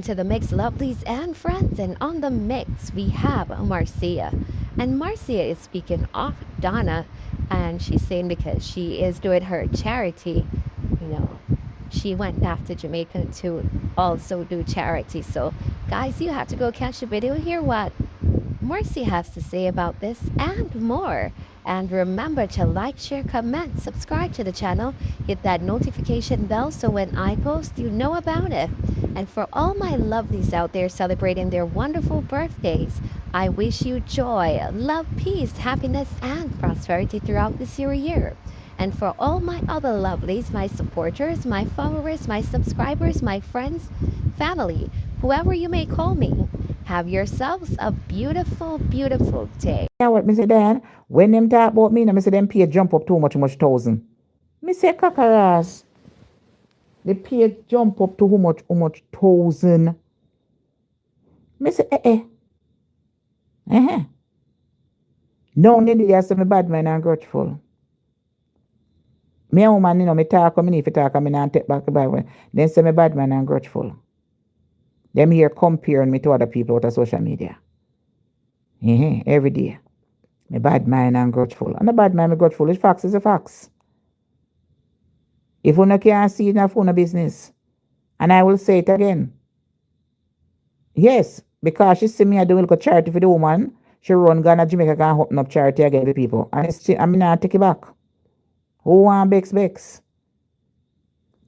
to the mix, lovelies and friends. And on the mix, we have Marcia. And Marcia is speaking of Donna, and she's saying because she is doing her charity, you know, she went back to Jamaica to also do charity. So, guys, you have to go catch the video, hear what Marcy has to say about this and more. And remember to like, share, comment, subscribe to the channel, hit that notification bell so when I post, you know about it. And for all my lovelies out there celebrating their wonderful birthdays, I wish you joy, love, peace, happiness, and prosperity throughout this year. And for all my other lovelies, my supporters, my followers, my subscribers, my friends, family, whoever you may call me, have yourselves a beautiful, beautiful day. Yeah, what me say Dan? When them talk about me, I say them pay jump up too much thousand. Me say kakaras. The pay jump up to how much thousand. Me say eh. No, they say me bad man and grudgeful. Me a woman, me talk, me need to talk, me not take back the Bible. Then say me bad man and grudgeful. Them here comparing me to other people out of social media. Every day. Me bad man and grudgeful. And the bad man and grudgeful is facts is a facts. If you can't see it, it's not business. And I will say it again. Yes, because she see me I do a little charity for the woman. She run Ghana, Jamaica can open up charity again for people. And it's still, I mean, I take it back. Who want Bex?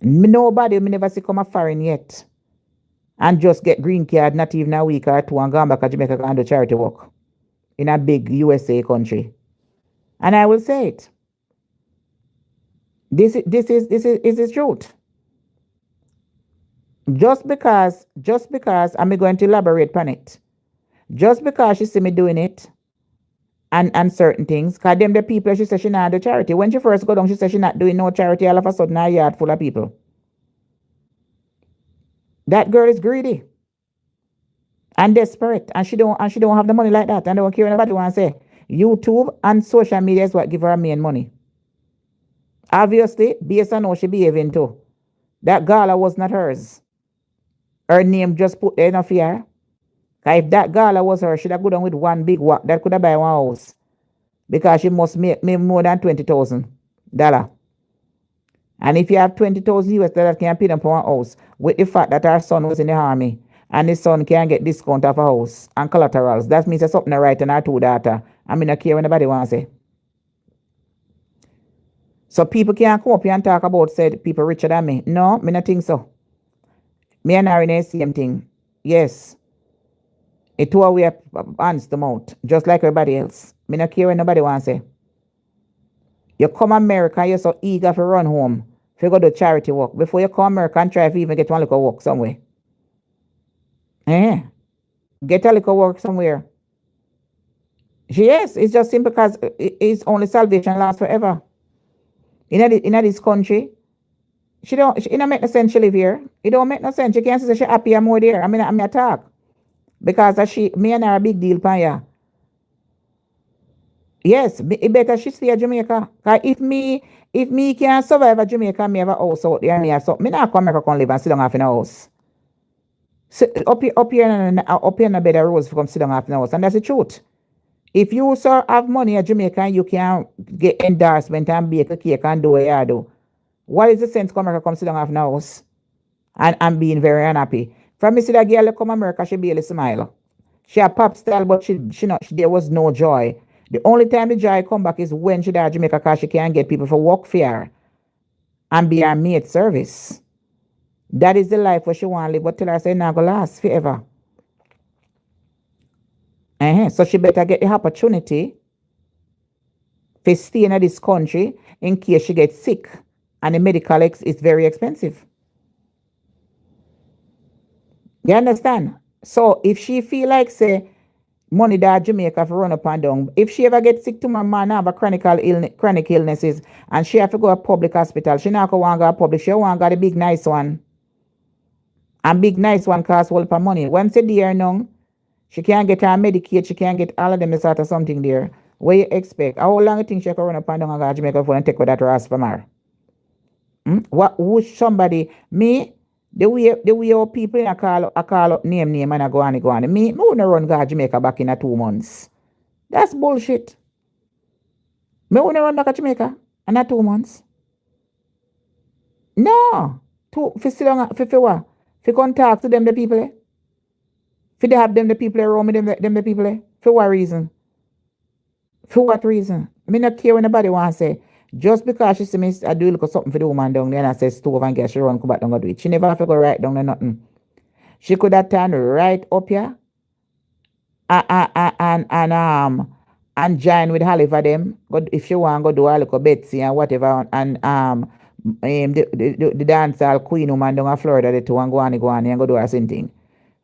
Nobody me never see come a foreign yet. And just get green card, not even a week or two, and go back to Jamaica and do charity work in a big USA country. And I will say it. This is the truth. Just because I'm going to elaborate on it. Just because she see me doing it and certain things, because them the people she said she not do charity. When she first go down, she said she not doing no charity, all of a sudden a yard full of people. That girl is greedy and desperate, and she don't have the money like that, and don't care anybody want to say. YouTube and social media is what give her main money. Obviously, based on how she behaving too. That gala was not hers. Her name just put there enough here. Because if that gala was her, she'd have go down with one big walk that could have buy one house. Because she must make more than $20,000. And if you have 20,000 US dollars, can pay them for one house, with the fact that our son was in the army, and his son can get discount of a house and collaterals, that means there's something right in our two daughter. I mean, I care when anybody wants to say. So people can't come up here and talk about said people richer than me. No, me not think so. Me and her in the same thing. Yes. It two we have hands to mouth, just like everybody else. Me not care when nobody wants to say. You come America, you're so eager to run home, if you go do charity work. Before you come America and try to even get one little work somewhere. Get a little work somewhere. Yes, it's just simple because it's only salvation lasts forever. In this country, it don't make no sense she live here. It don't make no sense. She can't say she happy and more there. I mean I talk. Because me and her a big deal pan ya. Yes, it better she stay at Jamaica. Cause if me can survive at Jamaica, me have a house out there, me have something. Me not come America come live and sit down half in a house. So up here in a bed of rose come sit down half in a house. And that's the truth. If you sir have money at Jamaica, you can get endorsement and bake a cake and do what you do. What is the sense come America come sit down half in a house? And being very unhappy. From me see that girl come America, she barely smile. She a pop style, but there was no joy. The only time the joy come back is when she at Jamaica because she can't get people for work for her and be her maid service. That is the life where she want to live, but tell her say not gonna last forever. So she better get the opportunity to stay in this country in case she gets sick, and the medical is very expensive. You understand? So if she feel like say money that Jamaica for run up and down, if she ever gets sick to my man have a chronic illnesses and she have to go to public hospital, she not go want to go public, she want to go the big nice one. And big nice one costs all for money. Once a year now, she can't get her Medicaid, she can't get all of them sort of something there. What you expect? How long you think she can run up and down and go to Jamaica for and take with that ras from her? Who somebody, me, The way our people in I call up name and I go on and go on. Me wanna run go to Jamaica back in a 2 months. That's bullshit. Me wanna run back to Jamaica in a 2 months. No. For sit down for what? For come talk to them the people. For they have them the people around me, them the people. For what reason? For what reason? Me not care when nobody want to say. Just because she see me I do look at something for the woman down there and I say stove and gas, she run come back down and do it. She never have to go right down there nothing. She could have turned right up here and join with Oliver them. Go if she want go do a little Betsy and whatever the dancehall queen woman down in Florida the two and go on and go do her same thing.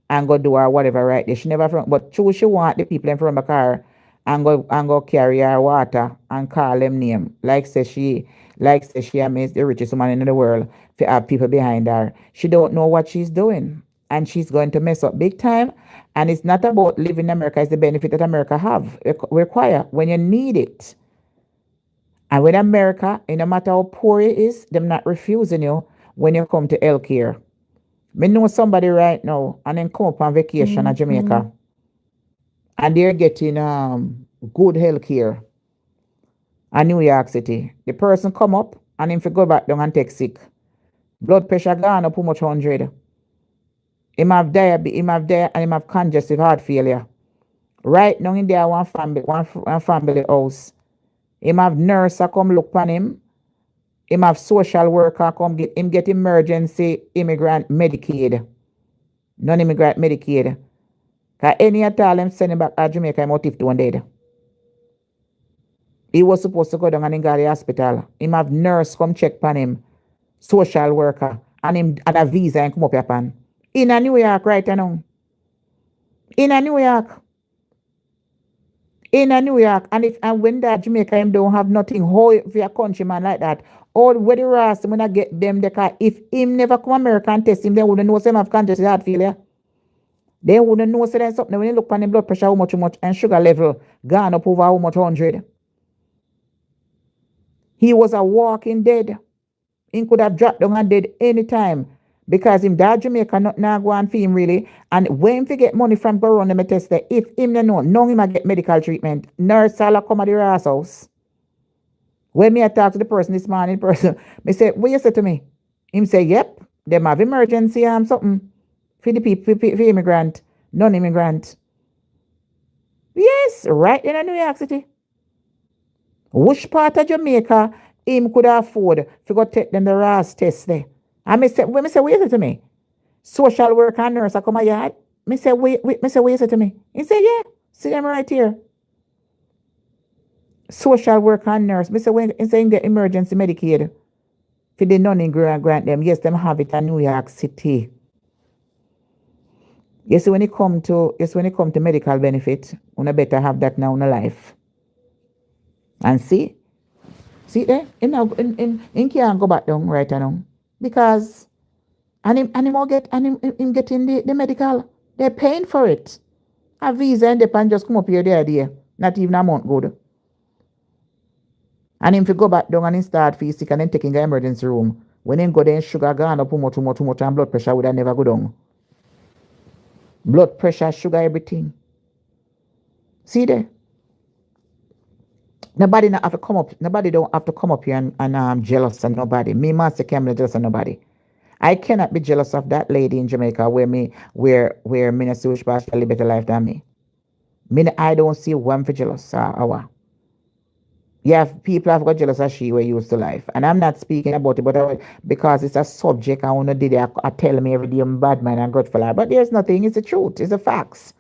And go do her whatever right there. She never from but true she want the people in front of the car and go carry her water and call them name. Like say she is the richest woman in the world to have people behind her. She don't know what she's doing. And she's going to mess up big time. And it's not about living in America, it's the benefit that America have require when you need it. And with America, no matter how poor it is, them not refusing you when you come to healthcare. Me know somebody right now and then come up on vacation at Jamaica and they're getting good health care in New York City. The person come up and if you go back down and take sick. Blood pressure gone up how much 100. Him have diabetes, and him have congestive heart failure. Right now in there one family house. Him have nurse come look on him. Him have social worker come get emergency immigrant Medicaid. Non-immigrant Medicaid. Cause any at all him send him back to Jamaica, him out if one dead. He was supposed to go down and go to the hospital. Him have nurse come check on him, social worker, and him and a visa and come up here pan. In a New York right now. In a New York. In a New York. And when that Jamaica him don't have nothing whole for a countryman like that. All where the rest when I get them the car. If him never come America and test him, they wouldn't know him have congestive heart failure. They wouldn't know there's something when you look on the blood pressure how much and sugar level gone up over how much 100. He was a walking dead. He could have dropped down and dead anytime. Because him that Jamaica not go and for him really. And when he get money from go run them test there, if him no know him a get medical treatment, nurse all come at the ass house. When me I talk to the person this morning, me say, what you say to me? Him say, yep, them have emergency something for the people, for immigrant, non-immigrant. Yes, right in New York City. Which part of Jamaica him could afford to go take them the RAS test there? And when me say, what you say to me? Social worker and nurse I come a yard. Me say, what you say to me? He say, yeah, see them right here. Social worker and nurse. Me say, when he say get emergency Medicaid for the non-immigrant them. Yes, them have it in New York City. Yes, when it come to medical benefit, una better have that now in life. And see there, in can't go back down right now. Because and him getting the medical. They're paying for it. A visa and they can just come up here the idea. Not even a month good. And him if you go back down and him start feel sick and then taking the emergency room. When him go there sugar gone up too much and blood pressure would have never go down. Blood pressure, sugar, everything. See there? Nobody not have to come up. Nobody don't have to come up here and jealous of nobody. Me, Marcia, can't be jealous of nobody. I cannot be jealous of that lady in Jamaica where me not see which part live better life than me. I don't see one for jealous Yeah, people have got jealous of she were used to life. And I'm not speaking about it, but because it's a subject I want to do I tell me every day I'm bad man and grateful. But there's nothing, it's the truth, it's the facts.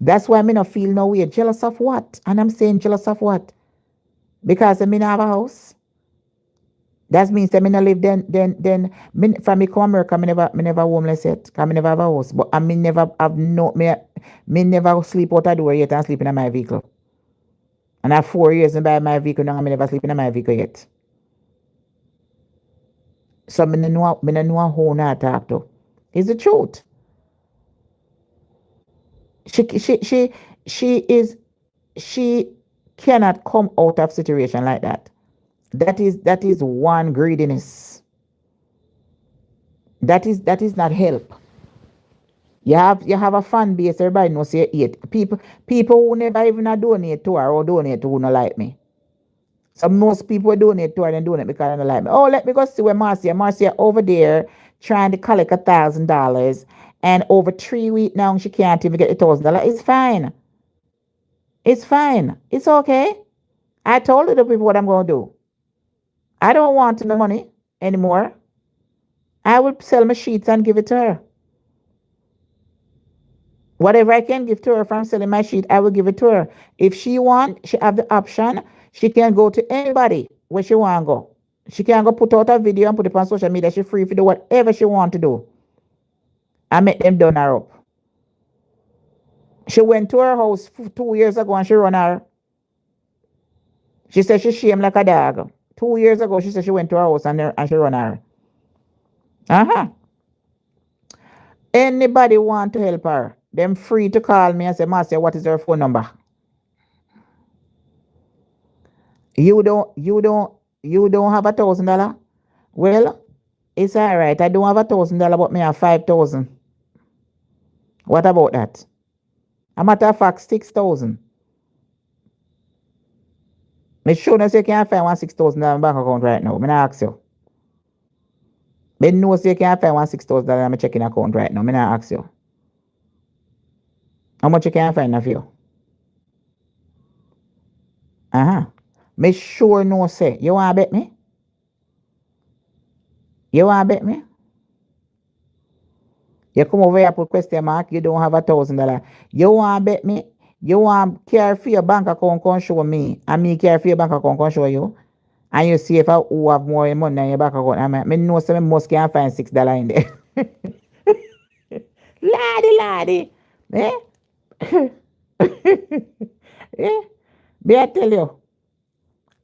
That's why I not feel no way. Jealous of what? And I'm saying jealous of what? Because I not have a house. That means I not live then from me come America, me never homeless yet. Because I never have a house. But I never have me never sleep out the door yet and sleep in my vehicle. And I have 4 years in buy my vehicle now, I never sleep in my vehicle yet. So I know who I talk to. It's the truth. She cannot come out of situation like that. That is one greediness. That is not help. You have a fan base, everybody knows you hate. People who never even a donate to her or donate to who not like me. So most people donate to her and donate because they don't like me. Oh, let me go see where Marcia over there trying to collect $1,000, and over 3 weeks now she can't even get $1,000. It's fine. It's fine. It's okay. I told the people what I'm gonna do. I don't want the money anymore. I will sell my sheets and give it to her. Whatever I can give to her from selling my sheet, I will give it to her. If she want, she have the option. She can go to anybody where she want to go. She can go put out a video and put it on social media. She free to do whatever she want to do. I make them done her up. She went to her house 2 years ago and she run her. She said she shame like a dog. 2 years ago, she said she went to her house and she run her. Uh-huh. Anybody want to help her, them free to call me and say, Marcia, what is her phone number? You don't have $1,000? Well, it's all right. I don't have $1,000, but me have 5,000. What about that? A matter of fact, 6,000. Me sure no say you can't find $6,000 in my bank account right now. Me not ask you. Me know say you can't find $6,000 in my checking account right now. Me not ask you. How much you can find of you? Uh-huh. Me sure no say. You want to bet me? You want to bet me? You come over here put question mark, you don't have $1,000. You want to bet me? You want care for your bank account can show me, and me care for your bank account can show you, and you see if I who have more money in your bank account. I know some must can find $6 in there. Laddie. Eh? Eh? Be I tell you.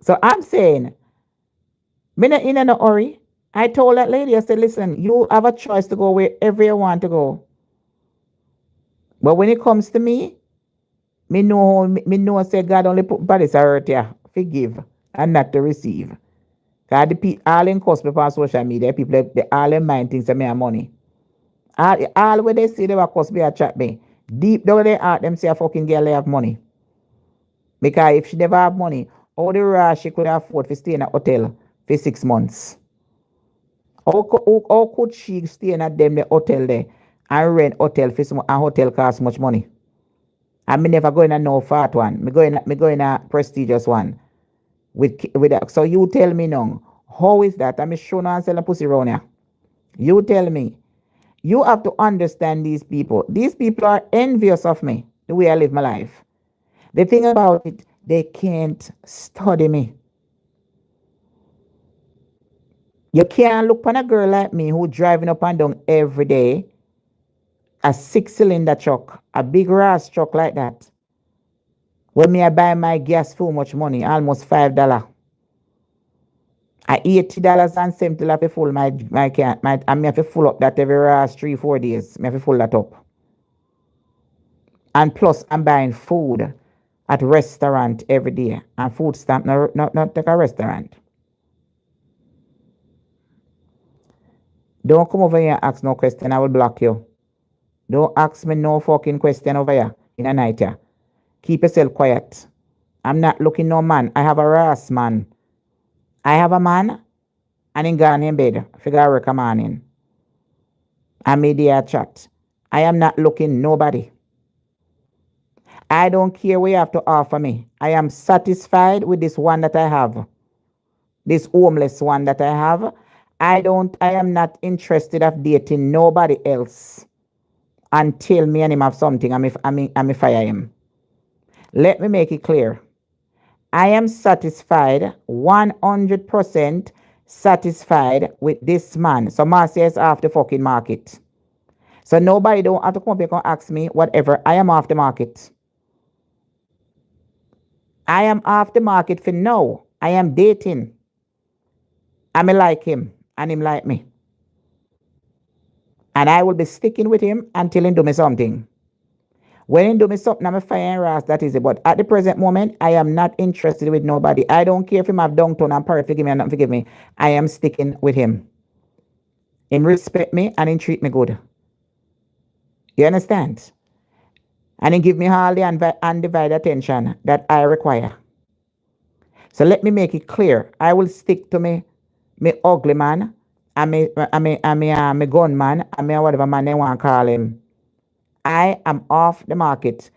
So I'm saying, me not in a hurry. I told that lady, I said, listen, you have a choice to go wherever you want to go. But when it comes to me know say God only put bodies to hurt you, forgive and not to receive. Because all in cost people on social media, people they all in mind things that me have money. All when they see they were cost me a chat me. Deep down they heart them say a fucking girl they have money. Because if she never have money, how the rush she could afford to stay in a hotel for 6 months? How could she stay in the hotel there and rent hotel for some, and hotel cost much money? And me never go in a no fat one. Me go in a prestigious one. With that. So you tell me now, how is that? I'm sure no sell a pussy around here. You tell me. You have to understand these people. These people are envious of me, the way I live my life. The thing about it, they can't study me. You can't look on a girl like me who driving up and down every day, a 6-cylinder truck, a big ass truck like that. When me I buy my gas for much money, almost $5. I $80.70 to full my can. And me have to full up that every last 3-4 days. Me have to full that up. And plus I'm buying food at restaurant every day. And food stamp not take a restaurant. Don't come over here and ask no question, I will block you. Don't ask me no fucking question over here in a night here. Keep yourself quiet. I'm not looking no man. I have a rass man. I have a man and in gone in bed. Figure work a morning. I made a chat. I am not looking nobody. I don't care what you have to offer me. I am satisfied with this one that I have. This homeless one that I have. I am not interested of dating nobody else until me and him have something and me fire him. Let me make it clear. I am satisfied, 100% satisfied with this man. So Marcia is off the fucking market. So nobody don't have to come up here and ask me whatever. I am off the market. I am off the market for now. I am dating. I like him and him like me. And I will be sticking with him until he do me something. When he do me something, I'm a fire and ras, that is it. But at the present moment, I am not interested with nobody. I don't care if him have downtown and parrot forgive me or not forgive me. I am sticking with him. Him respect me and him treat me good. You understand? And him give me all the undivided attention that I require. So let me make it clear. I will stick to me ugly man and me gunman and me whatever man they want to call him. I am off the market.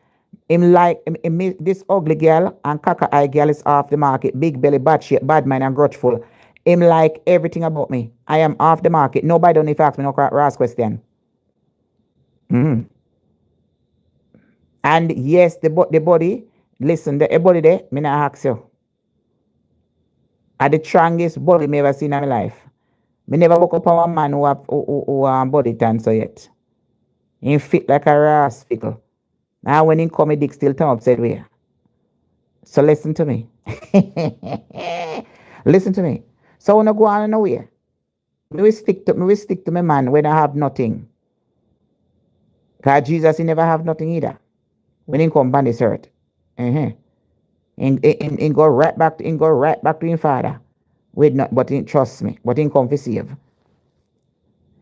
This ugly girl and caca eye girl is off the market. Big belly, bad shape, bad mind and grudgeful. Him like everything about me. I am off the market. Nobody don't need to ask me no rash question. Mm. And yes, the body, listen, the body there, me not ask you. Are the strongest body me ever seen in my life. Me never woke up on a man who body cancer yet. He fit like a ras fickle. Now when he come, he dick still turn upside way. So listen to me. Listen to me. So when I go on nowhere, me will stick to my man when I have nothing. Because Jesus he never have nothing either. When he come on this earth. Uh-huh. He go right back to him father. With not, but he trust me. But he come to save.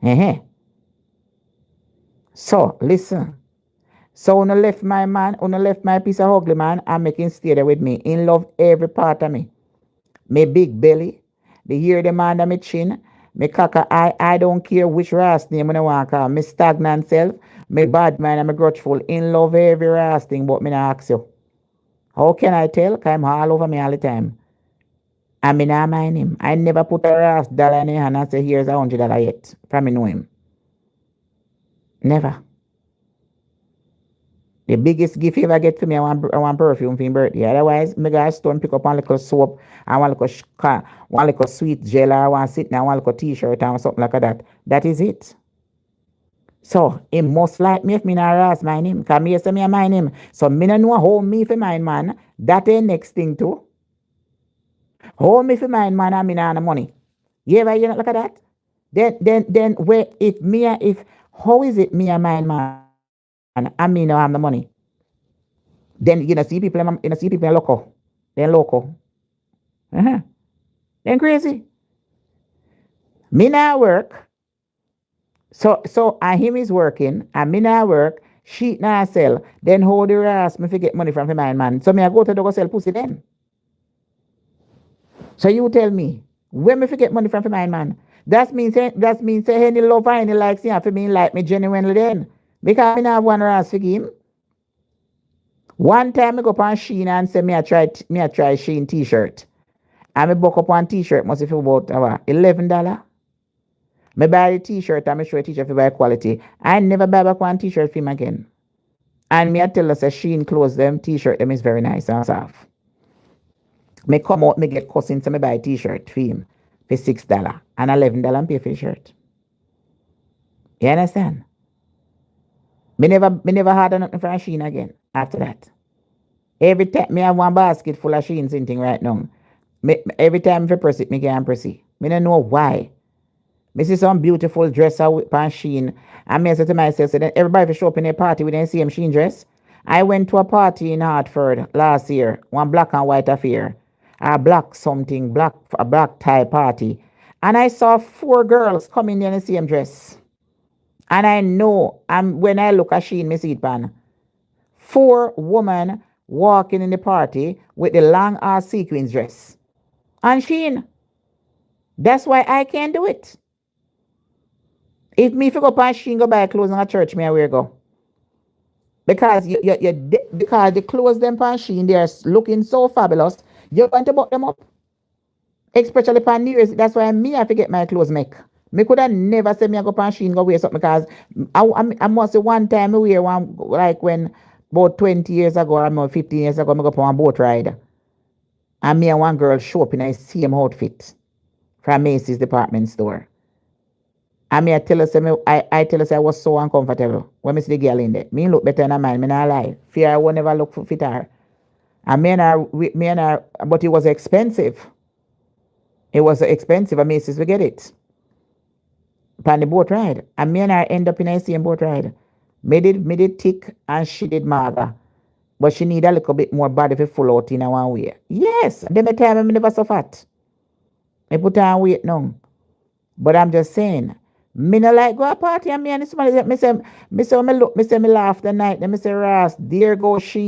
Uh-huh. So listen. So when I left my man, when I left my piece of ugly man, I'm making stay there with me. He love every part of me. My big belly, the hair them under my chin, my caca eye, I don't care which race name I want to call. My stagnant self, my bad mind and my grudgeful. In love every race thing, but me not ask you. How can I tell? Because I'm all over me all the time. I mean, I mind him. I never put a race dollar in his hand and say, here's $100 yet. From me know him. Never. The biggest gift you ever get for me, I want perfume for your birthday. Otherwise, I go to store and pick up one little soap and one little sweet gel or one sit now, one little t-shirt and something like that. That is it. So, he must like me if me not ask my name. Because me say me my name. So, me don't know how me for mine man. That ain't next thing too. How me for mine man and me not have the money. You ever hear look at that? Then where how is it me and mine man and I me not have the money? Then see people local. They're local. Uh-huh. Then crazy. Me not work. So and him is working and me not work. She not sell. Then how the ass me fi get money from my man. So me I go to go sell pussy then. So you tell me, where me fi get money from my man? That means say any love or any likes him for me like me genuinely then. Because me not have one ass for him. One time I go up on Shein and say me I try Shein t-shirt. And I book up one t-shirt must be about $11. I buy the t-shirt and I show a t-shirt for buy quality. I never buy back one t-shirt for him again. And me I tell us that Shein clothes them t-shirt them is very nice and soft. Me come out, me get cussing, so me buy a t-shirt for him for $6 and $11 pay for the shirt. You understand? Me never had nothing from Shein again after that. Every time me have one basket full of Shein thing right now. Every time I press it, me can't press it. Me don't know why. Me see some beautiful dress on Shein, and me say to myself, so then everybody show up in a party with the same Shein dress. I went to a party in Hartford last year, one black and white affair, a black tie party, and I saw 4 girls coming in the same dress. And I know, when I look at Shein, me see it pan. 4 women walking in the party with the long ass sequins dress. And Shein. That's why I can't do it. If me go up and Shein go buy clothes in a church, me I wear go. Because because the clothes them pan Shein, they are looking so fabulous, you're going to buck them up. Especially pan New Year's. That's why me I forget my clothes make. Me could have never say me I go pan Shein go wear something because I must say one time I wear one like when about 20 years ago or 15 years ago I go up on a boat ride. And me and one girl show up in a same outfit from Macy's department store. And me I tell us I tell us I was so uncomfortable when I see the girl in there. Me look better than mine, me not lie. Fear I will never look for fit her. And me and her, but it was expensive. It was expensive at Macy's we get it. Upon the boat ride. And me and her end up in the same boat ride. Me did thick and she did mager. But she need a little bit more body to full out in a one way. Yes, then the time I never so fat. I put on weight now. But I'm just saying, Me no like go a party and me and somebody me say when me look, me say me laugh the night, then me say Ross, there go she